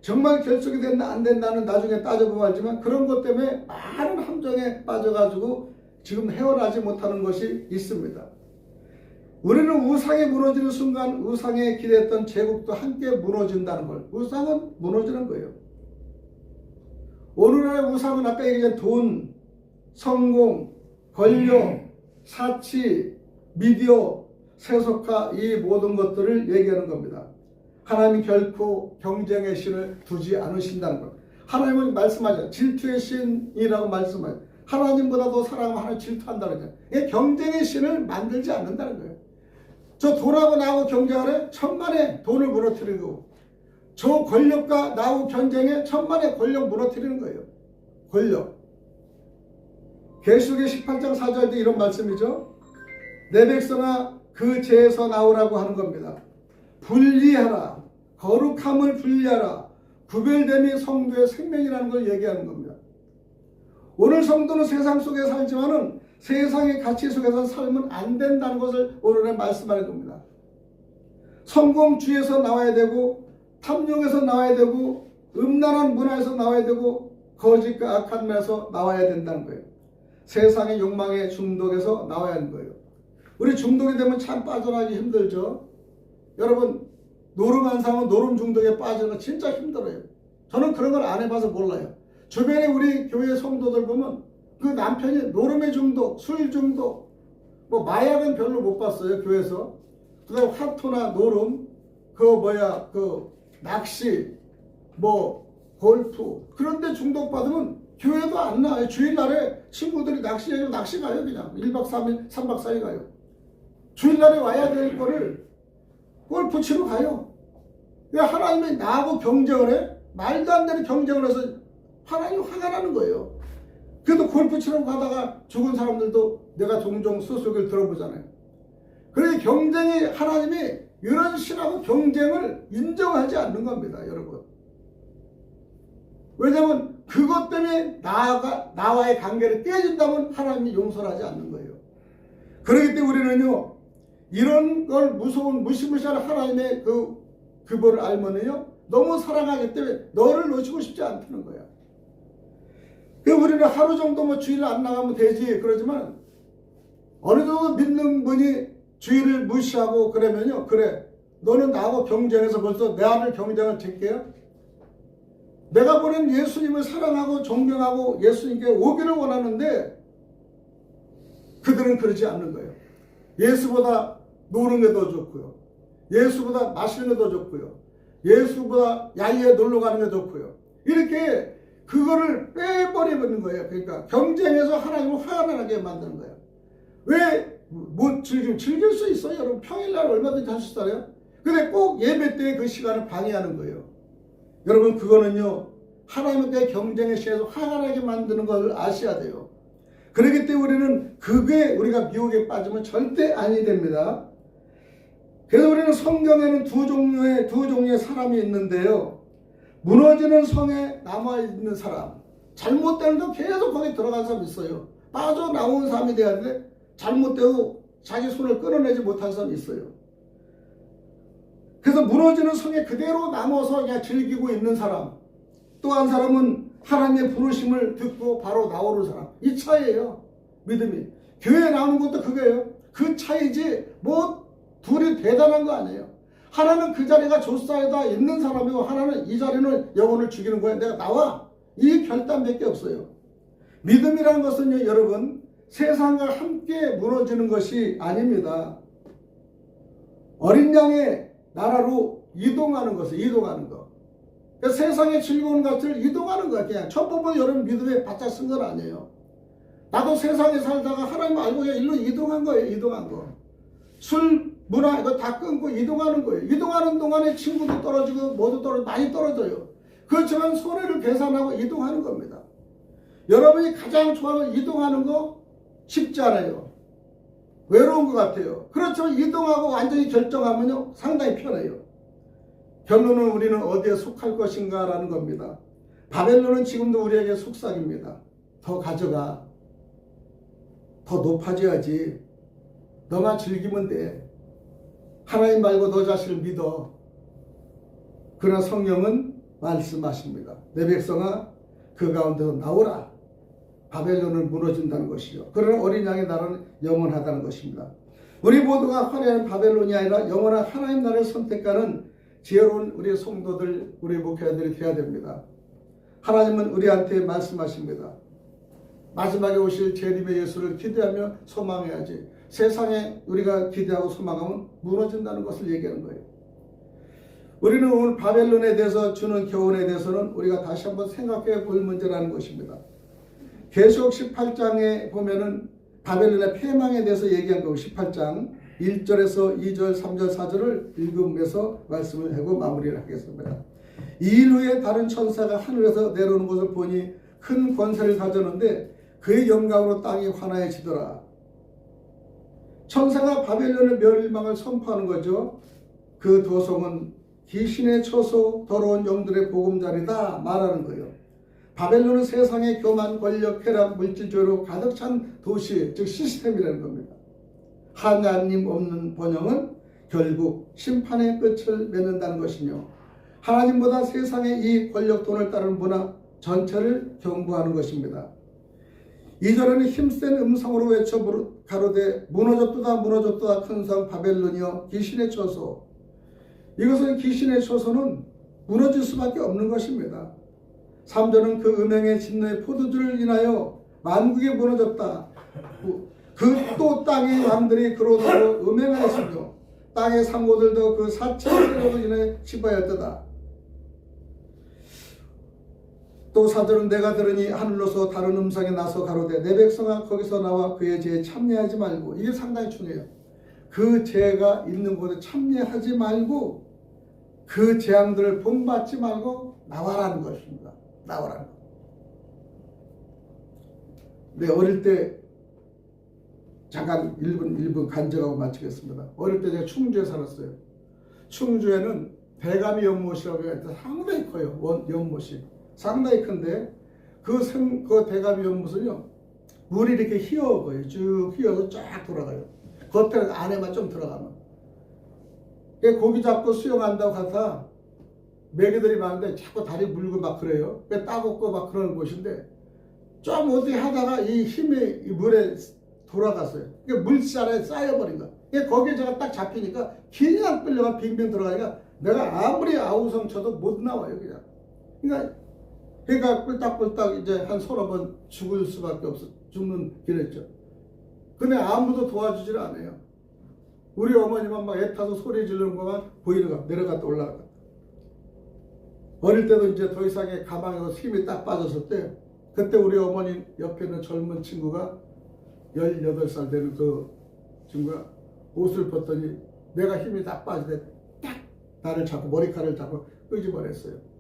정말 결속이 된다 안 된다는 나중에 따져보면 알지만 그런 것 때문에 많은 함정에 빠져가지고 지금 헤어나지 못하는 것이 있습니다. 우리는 우상이 무너지는 순간 우상에 기대했던 제국도 함께 무너진다는 걸. 우상은 무너지는 거예요. 오늘날의 우상은 아까 얘기한 돈, 성공, 권력, 사치, 미디어, 세속화 이 모든 것들을 얘기하는 겁니다. 하나님이 결코 경쟁의 신을 두지 않으신다는 것. 하나님은 말씀하죠. 질투의 신이라고 말씀하죠. 하나님보다 더 사랑하면 하나님 질투한다는 거예요. 경쟁의 신을 만들지 않는다는 거예요. 저 돈하고 나하고 경쟁하래 천만에 돈을 무너뜨리는 거고 저 권력과 나하고 경쟁에 천만에 권력 무너뜨리는 거예요. 권력. 계시록의 18장 4절도 이런 말씀이죠. 내 백성아 그 죄에서 나오라고 하는 겁니다. 분리하라. 거룩함을 분리하라. 구별됨이 성도의 생명이라는 걸 얘기하는 겁니다. 오늘 성도는 세상 속에 살지만은 세상의 가치 속에서 살면 안 된다는 것을 오늘의 말씀하는 겁니다. 성공주의에서 나와야 되고 탐욕에서 나와야 되고 음란한 문화에서 나와야 되고 거짓과 악한 면에서 나와야 된다는 거예요. 세상의 욕망의 중독에서 나와야 하는 거예요. 우리 중독이 되면 참 빠져나가기 힘들죠. 여러분 노름한 사람은 노름 중독에 빠지는 거 진짜 힘들어요. 저는 그런 걸 안 해봐서 몰라요. 주변에 우리 교회 성도들 보면 그 남편이 노름의 중독, 술 중독, 뭐 마약은 별로 못 봤어요 교회에서. 그다음 화투나 노름, 그 낚시, 뭐 골프 그런데 중독받으면 교회도 안 나와요. 주일날에 친구들이 낚시 가요 그냥 1박 3일, 3박 4일 가요. 주일날에 와야 될 거를 골프 치러 가요. 하나님이 나하고 경쟁을 해? 말도 안 되는 경쟁을 해서 하나님이 화가 나는 거예요. 그래도 골프 치러 가다가 죽은 사람들도 내가 종종 수수기를 들어보잖아요. 그래서 경쟁이 하나님이 이런 신하고 경쟁을 인정하지 않는 겁니다, 여러분. 왜냐하면 그것 때문에 나와의 관계를 깨진다면 하나님이 용서를 하지 않는 거예요. 그렇기 때문에 우리는요, 이런 걸 무시무시한 하나님의 그거를 알면은요, 너무 사랑하기 때문에 너를 놓치고 싶지 않다는 거야. 우리는 하루 정도 뭐 주일 안 나가면 되지 그러지만 어느 정도 믿는 분이 주일을 무시하고 그러면요, 그래 너는 나하고 경쟁해서 벌써 내 아들 경쟁을 칠게요. 내가 보낸 예수님을 사랑하고 존경하고 예수님께 오기를 원하는데 그들은 그러지 않는 거예요. 예수보다 노는 게 더 좋고요. 예수보다 마시는 게 더 좋고요. 예수보다 야외에 놀러 가는 게 좋고요. 이렇게 그거를 빼버리는 거예요. 그러니까 경쟁해서 하나님을 화가 나게 만드는 거예요. 왜? 뭐 즐길 수 있어요. 여러분 평일날 얼마든지 할 수 있어요. 근데 꼭 예배 때 그 시간을 방해하는 거예요. 여러분 그거는요. 하나님께 경쟁에 시해서 화가 나게 만드는 걸 아셔야 돼요. 그렇기 때문에 우리는 그게 우리가 미혹에 빠지면 절대 아니 됩니다. 그래서 우리는 성경에는 두 종류의 사람이 있는데요. 무너지는 성에 남아있는 사람, 잘못되는 거 계속 거기 들어간 사람이 있어요. 빠져나온 사람이 돼야 되는데 잘못되고 자기 손을 끊어내지 못한 사람이 있어요. 그래서 무너지는 성에 그대로 남아서 그냥 즐기고 있는 사람, 또 한 사람은 하나님의 부르심을 듣고 바로 나오는 사람. 이 차이예요. 믿음이. 교회에 나오는 것도 그거예요. 그 차이지 뭐 둘이 대단한 거 아니에요. 하나는 그 자리가 조사에다 있는 사람이고 하나는 이 자리는 영혼을 죽이는 거예요. 내가 나와. 이 결단밖에 없어요. 믿음이라는 것은요, 여러분, 세상과 함께 무너지는 것이 아닙니다. 어린 양의 나라로 이동하는 것을, 이동하는 것. 그러니까 세상의 즐거운 것을 이동하는 거야. 그냥 첫 번째 여러분 믿음에 바짝 쓴 건 아니에요. 나도 세상에 살다가 하나님 알고 일로 이동한 거예요. 이동한 거. 술, 문화 이거 다 끊고 이동하는 거예요. 이동하는 동안에 친구도 떨어지고 뭐도 떨어지고 많이 떨어져요. 그렇지만 손해를 계산하고 이동하는 겁니다. 여러분이 가장 좋아하는 이동하는 거 쉽지 않아요. 외로운 것 같아요. 그렇지만 이동하고 완전히 결정하면요 상당히 편해요. 결론은 우리는 어디에 속할 것인가 라는 겁니다. 바벨론은 지금도 우리에게 속삭입니다. 더 가져가. 더 높아져야지. 너만 즐기면 돼. 하나님 말고 너 자신을 믿어. 그러나 성령은 말씀하십니다. 내 백성아 그 가운데서 나오라. 바벨론은 무너진다는 것이죠. 그러나 어린 양의 나라는 영원하다는 것입니다. 우리 모두가 화려한 바벨론이 아니라 영원한 하나님 나라를 선택하는 지혜로운 우리의 성도들, 우리 목회자들이 되어야 됩니다. 하나님은 우리한테 말씀하십니다. 마지막에 오실 재림의 예수를 기대하며 소망해야지. 세상에 우리가 기대하고 소망하면 무너진다는 것을 얘기하는 거예요. 우리는 오늘 바벨론에 대해서 주는 교훈에 대해서는 우리가 다시 한번 생각해 볼 문제라는 것입니다. 계시록 18장에 보면은 바벨론의 패망에 대해서 얘기한 거 18장 1절에서 2절, 3절, 4절을 읽으면서 말씀을 하고 마무리를 하겠습니다. 이 일 후에 다른 천사가 하늘에서 내려오는 것을 보니 큰 권세를 가졌는데 그의 영광으로 땅이 환하여지더라. 천사가 바벨론의 멸망을 선포하는 거죠. 그 도성은 귀신의 처소, 더러운 영들의 보금자리다 말하는 거예요. 바벨론은 세상의 교만, 권력, 쾌락, 물질주의로 가득 찬 도시, 즉 시스템이라는 겁니다. 하나님 없는 번영은 결국 심판의 끝을 맺는다는 것이며 하나님보다 세상의 이 권력, 돈을 따르는 문화 전체를 경고하는 것입니다. 2절에는 힘센 음성으로 외쳐 가로되 무너졌도다 무너졌도다 큰 성 바벨론이여 귀신의 처소. 이것은 귀신의 처소는 무너질 수밖에 없는 것입니다. 3절은 그 음행의 진노의 포도주를 인하여 만국이 무너졌다. 그 또 땅의 왕들이 그로더러 음행하였으며 땅의 상고들도 그 사체로 인해 치부하였도다. 또 4절은 내가 들으니 하늘로서 다른 음성이 나서 가로되 내 백성아 거기서 나와 그의 죄에 참여하지 말고. 이게 상당히 중요해요. 그 죄가 있는 곳에 참여하지 말고 그 재앙들을 본받지 말고 나와라는 것입니다. 나와라는 것. 네, 어릴 때 잠깐 1분 간증하고 마치겠습니다. 어릴 때 제가 충주에 살았어요. 충주에는 대감이 연못이라고 해서 상당히 커요. 연못이. 상당히 큰데 그 대감이 연못은요. 물이 이렇게 휘어거요. 쭉 휘어서 쫙 돌아가요. 겉에 안에만 좀 들어가면. 고기 잡고 수영한다고 가서 메기들이 많은데 자꾸 다리 물고 막 그래요. 따먹고 막 그러는 곳인데 좀 어떻게 하다가 이 힘이 이 물에 돌아갔어요. 물살에 쌓여버린 거야. 거기에 제가 딱 잡히니까 그냥 끌려가 빙빙 들어가니까 내가 아무리 아우성 쳐도 못 나와요. 그냥. 그러니까 그러니까 꿀딱꿀딱 이제 한 서너 번 죽을 수밖에 없어. 죽는 길이었죠. 근데 아무도 도와주질 않아요. 우리 어머니만 막 애타서 소리 지르는 것만 보이는 거 내려갔다 올라갔다. 어릴 때도 이제 더 이상의 가방에서 힘이 딱 빠졌을 때 그때 우리 어머니 옆에 있는 젊은 친구가 18살 되는 그 친구가 옷을 벗더니 내가 힘이 딱 빠질 때 딱 나를 잡고 머리카락을 잡고 끄집어냈어요.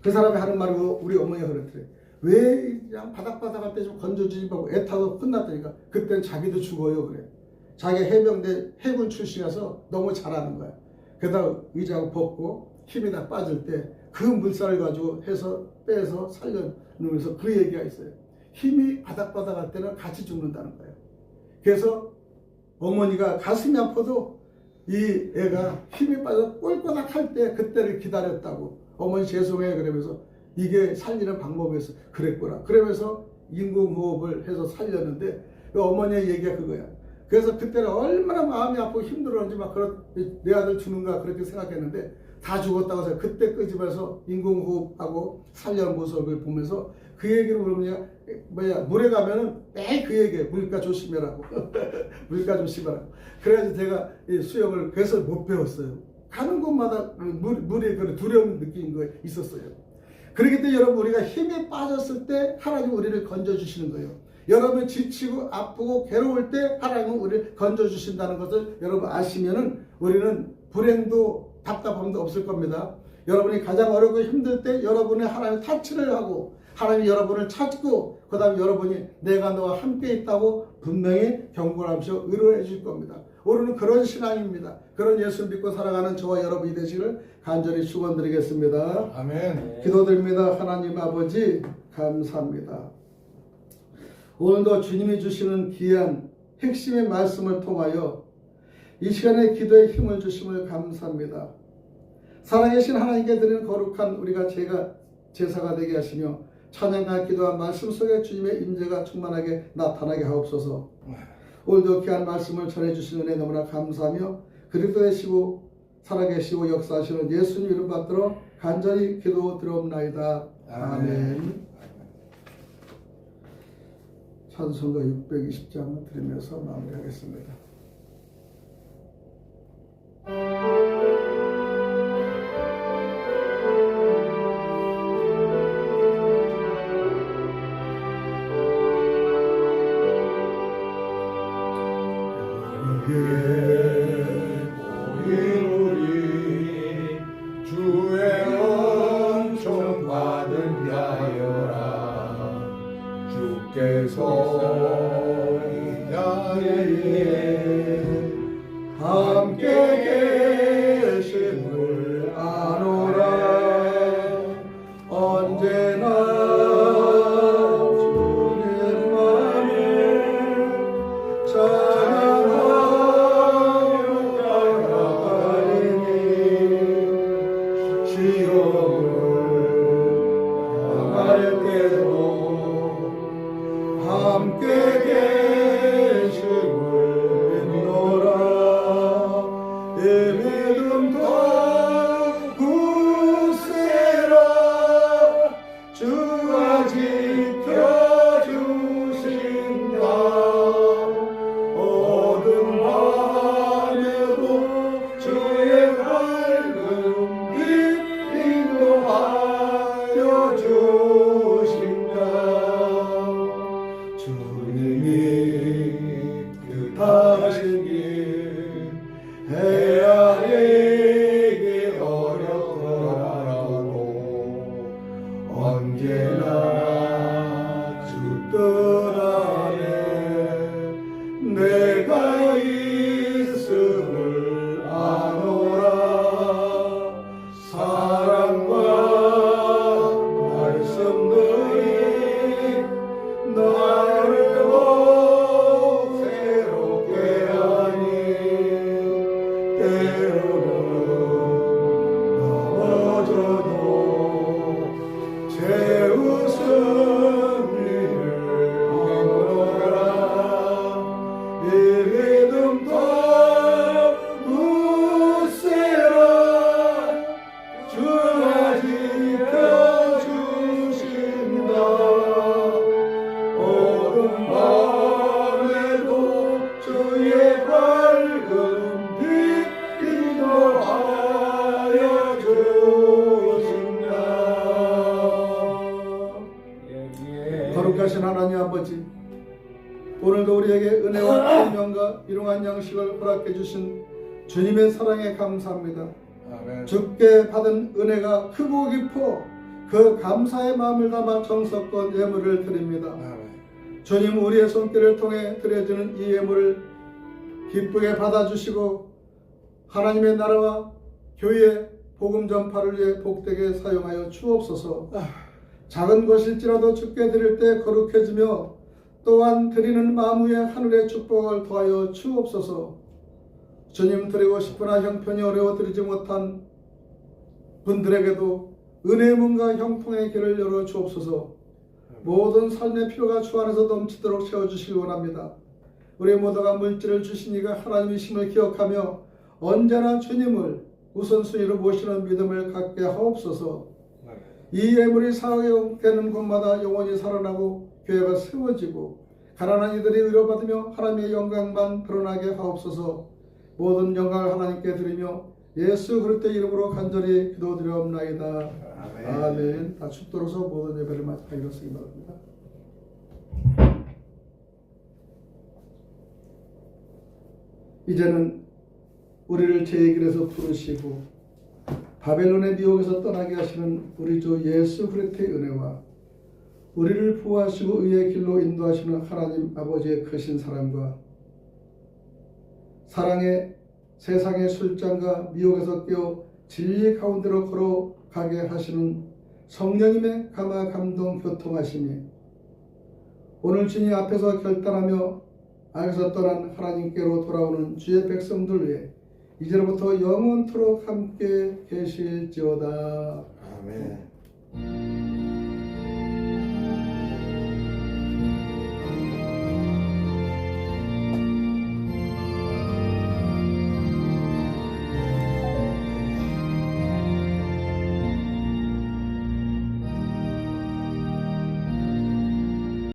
그 사람이 하는 말이고 우리 어머니가 그랬더래. 왜 그냥 바닥바닥할 때 좀 건져주지 말고 애타서 혼났다니까. 그때는 자기도 죽어요 그래. 자기 해병대 해군 출신이라서 너무 잘하는 거야. 게다가 의자고 벗고 힘이 다 빠질 때 그 물살을 가지고 해서 빼서 살려놓으면서 그 얘기가 있어요. 힘이 바닥바닥할 때는 같이 죽는다는 거예요. 그래서 어머니가 가슴이 아파도 이 애가 힘이 빠져 꼴꼬닥 할 때 그때를 기다렸다고. 어머니 죄송해요 그러면서 이게 살리는 방법이었어. 그랬구나. 그러면서 인공호흡을 해서 살렸는데 그 어머니의 얘기가 그거야. 그래서 그때는 얼마나 마음이 아프고 힘들었는지 막 내 아들 죽는가 그렇게 생각했는데 다 죽었다고 해서 그때 끄집어서 인공호흡하고 살려는 모습을 보면서 그 얘기를 뭐냐 물에 가면은 매일 그 얘기해. 물가 조심해라고. 물가 조심해라고. 그래가지고 제가 이 수영을 그래서 못 배웠어요. 가는 곳마다 물에 그런 두려움 느낀 거 있었어요. 그렇기 때문에 여러분 우리가 힘이 빠졌을 때 하나님 우리를 건져주시는 거예요. 여러분 지치고 아프고 괴로울 때 하나님은 우리를 건져주신다는 것을 여러분 아시면은 우리는 불행도 답답함도 없을 겁니다. 여러분이 가장 어렵고 힘들 때 여러분의 하나님 타치를 하고 하나님이 여러분을 찾고 그 다음에 여러분이 내가 너와 함께 있다고 분명히 경고하면서 의뢰해 주실 겁니다. 우리는 그런 신앙입니다. 그런 예수 믿고 살아가는 저와 여러분이 되시기를 간절히 축원드리겠습니다. 아멘. 기도드립니다. 하나님 아버지 감사합니다. 오늘도 주님이 주시는 귀한 핵심의 말씀을 통하여 이 시간에 기도에 힘을 주심을 감사합니다. 살아계신 하나님께 드리는 거룩한 우리가 제사가 되게 하시며 찬양과 기도와 말씀 속에 주님의 임재가 충만하게 나타나게 하옵소서. 오늘도 귀한 말씀을 전해주신 은혜 너무나 감사하며 그리스도 되시고 살아계시고 역사하시는 예수님 이름 받들어 간절히 기도 드리옵나이다. 아멘. 찬송가 620장을 드리면서 마무리하겠습니다. 주의 은총 받은 자여라. 주께서 이 자리에 함께 계심을 아노라. 언제나 주님만을 함께 계심을 믿노라. 이 믿음 더 굳세라. 주가 지켜주신다. 어두운 밤에도 주의 밝은 빛 인도하여 주신다. 주님이 뜻하신 길 헤아리기 어렵더라도 언제나 주 뜻 안에 내가 있음을 아노라. 사랑과 말씀들이 나를 새롭게 하니 때로는 넘어져도 제 웃음을 보노라. 이 믿음 더 굳세라. 주가 지켜주신다. 밝은 빛 인도하여 주신다. 거룩하신 하나님 아버지, 오늘도 우리에게 은혜와 생명과 일용할 양식을 허락해 주신 주님의 사랑에 감사합니다. 아멘. 주께 받은 은혜가 크고 깊어 그 감사의 마음을 담아 정성껏 예물을 드립니다. 아멘. 주님, 우리의 손길을 통해 드려지는 이 예물을 기쁘게 받아주시고 하나님의 나라와 교회의 복음 전파를 위해 복되게 사용하여 주옵소서. 작은 것일지라도 주께 드릴 때 거룩해지며 또한 드리는 마음 위에 하늘의 축복을 더하여 주옵소서. 주님, 드리고 싶으나 형편이 어려워 드리지 못한 분들에게도 은혜의 문과 형통의 길을 열어 주옵소서. 모든 삶의 필요가 주 안에서 넘치도록 채워주시기 원합니다. 우리 모두가 물질을 주신 이가 하나님이심을 기억하며 언제나 주님을 우선순위로 모시는 믿음을 갖게 하옵소서. 이 예물이 사용되는 곳마다 영원히 살아나고 교회가 세워지고 가난한 이들이 위로받으며 하나님의 영광만 드러나게 하옵소서. 모든 영광을 하나님께 드리며 예수 그리스도의 이름으로 간절히 기도드리옵나이다. 아멘. 다 축도로서 모든 예배를 마치기로 쓰기 바랍니다. 이제는 우리를 제 길에서 부르시고 바벨론의 미혹에서 떠나게 하시는 우리 주 예수 그리스도의 은혜와 우리를 부하시고 의의 길로 인도하시는 하나님 아버지의 크신 사랑과 사랑의 세상의 술잔과 미혹에서 깨어 진리 가운데로 걸어가게 하시는 성령님의 감화 감동 교통하심이 오늘 주님 앞에서 결단하며 악에서 떠난 하나님께로 돌아오는 주의 백성들 위해 이제로부터 영원토록 함께 계실지어다. 아멘.